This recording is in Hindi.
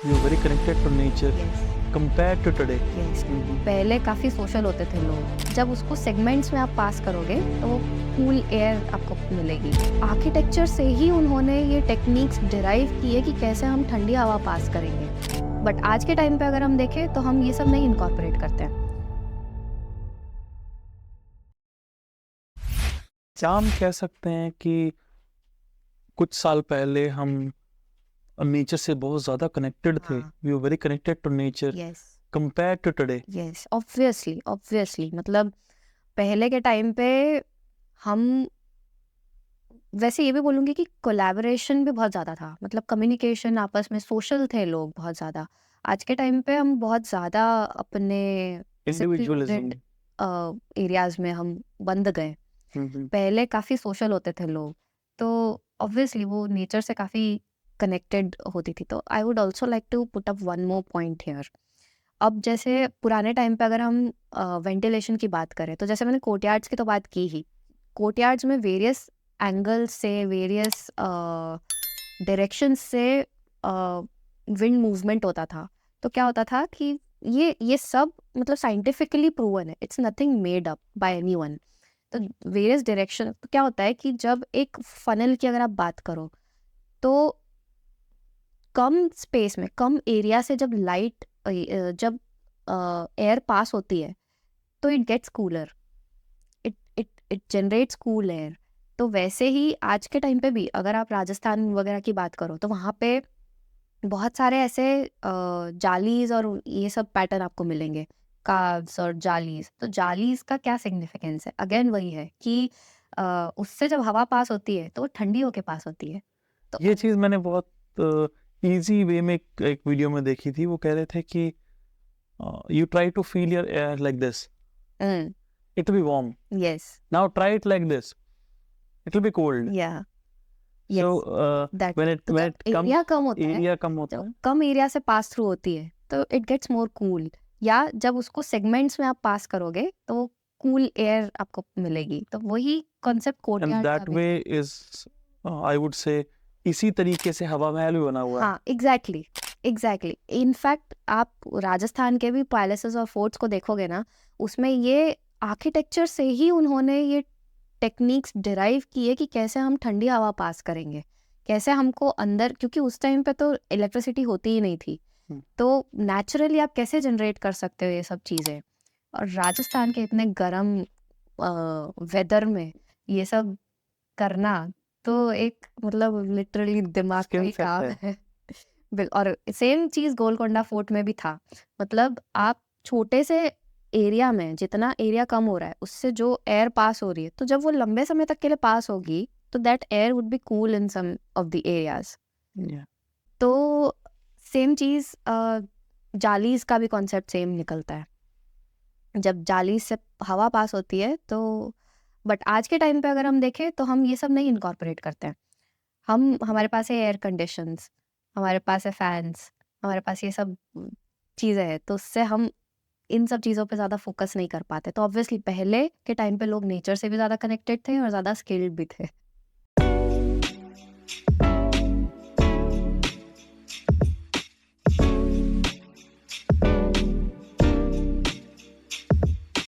You are very connected to nature yes compare to today. Yes पहले काफ़ी सोशल होते थे लोग। जब उसको सेगमेंट्स में आप पास करोगे तो वो कूल एयर आपको मिलेगी। आर्किटेक्चर से ही उन्होंने ये टेक्निक्स डिराइव की है कि कैसे हम ठंडी हवा पास करेंगे। बट आज के टाइम पे अगर हम देखें तो हम ये सब नहीं इनकॉर्पोरेट करते हैं। क्या हम कह सकते हैं कि कुछ साल पहले हम नेचर से बहुत ज़्यादा कनेक्टेड थे, हाँ we are very connected to nature yes compare to today. Yes obviously obviously मतलब पहले के टाइम पे हम वैसे ये भी बोलूँगी कि कोलैबोरेशन भी बहुत ज़्यादा था। मतलब कम्युनिकेशन आपस में सोशल थे लोग बहुत ज़्यादा। आज के टाइम पे हम बहुत ज़्यादा अपने इंडिविजुअलिज्म। सेक्लूडेड एरियाज़ में हम बंद गए। पहले काफ़ी सोशल होते थे लोग, तो ऑब्वियसली वो नेचर से काफ़ी कनेक्टेड होती थी। तो I would also like to put up one more point here. अब जैसे पुराने टाइम पे अगर हम वेंटिलेशन की बात करें, तो जैसे मैंने कोर्टयार्ड्स की तो बात की ही। कोर्टयार्ड्स में वेरियस एंगल्स से, वेरियस डायरेक्शन से विंड मूवमेंट होता था। तो क्या होता था कि ये सब मतलब साइंटिफिकली प्रूवन है, it's nothing made up by anyone. तो वेरियस डायरेक्शन, तो क्या होता है कि जब एक फनल की अगर आप बात करो, तो कम स्पेस में, कम एरिया से जब लाइट जब एयर पास होती है तो it gets cooler, it it it generates cool air. तो वैसे ही आज के टाइम पे भी अगर आप राजस्थान वगैरह की बात करो, तो वहाँ पे बहुत सारे ऐसे जालीज और ये सब पैटर्न आपको मिलेंगे, कार्व्स और जालीज। तो जालीज का क्या सिग्निफिकेंस है? अगेन वही है कि उससे जब हवा पास होती है तो वो ठंडी होके पास होती है। तो ये चीज़ मैंने बहुत इजी वे में एक वीडियो में देखी थी। वो कह रहे थे कि you try to feel your air like this, it will be warm. Yes now try it like this, it will be cold. या सो यस दैट। व्हेन तो इट जब कम्स, एरिया कम होता है, एरिया कम होता जब है। कम एरिया से पास थ्रू होती है तो इट गेट्स मोर कूल। या जब उसको सेगमेंट्स में आप पास करोगे तो वो कूल एयर आपको मिलेगी। तो वही कॉन्सेप्ट एंड कोर्टयार्ड का दैट भी वे है। इज, आई वुड से, इसी तरीके से हवा महल भी बना हुआ है। हाँ एग्जैक्टली एग्जैक्टली। इनफैक्ट आप राजस्थान के भी पैलेसेस और फोर्ट्स को देखोगे ना, उसमें ये आर्किटेक्चर से ही उन्होंने ये टेक्निक्स डिराइव की है कि कैसे हम ठंडी हवा पास करेंगे, कैसे हमको अंदर, क्योंकि उस टाइम पे तो इलेक्ट्रिसिटी होती ही नहीं थी। हम्म। तो नेचुरली आप कैसे जनरेट कर सकते हो ये सब चीज़ें। और राजस्थान के इतने गर्म वेदर में ये सब करना, तो एक मतलब लिटरली दिमाग का स्किल ही सेट काम है। है। और सेम चीज़ गोलकोंडा फोर्ट में भी था। मतलब आप छोटे से एरिया में, जितना एरिया कम हो रहा है उससे जो एयर पास हो रही है, तो जब वो लंबे समय तक के लिए पास होगी तो that air would be cool in some of the areas. Yeah. तो सेम चीज़ जालीज का भी कॉन्सेप्ट सेम निकलता है। जब जाली से हवा पास होती है तो, बट आज के टाइम पे अगर हम देखें तो हम ये सब नहीं इनकॉर्पोरेट करते हैं। हमारे पास है एयर कंडीशंस, हमारे पास है फैंस, हमारे पास ये सब चीज़ें हैं, तो उससे हम इन सब चीज़ों पे ज़्यादा फोकस नहीं कर पाते। तो ऑब्वियसली पहले के टाइम पे लोग नेचर से भी ज़्यादा कनेक्टेड थे और ज़्यादा स्किल्ड भी थे।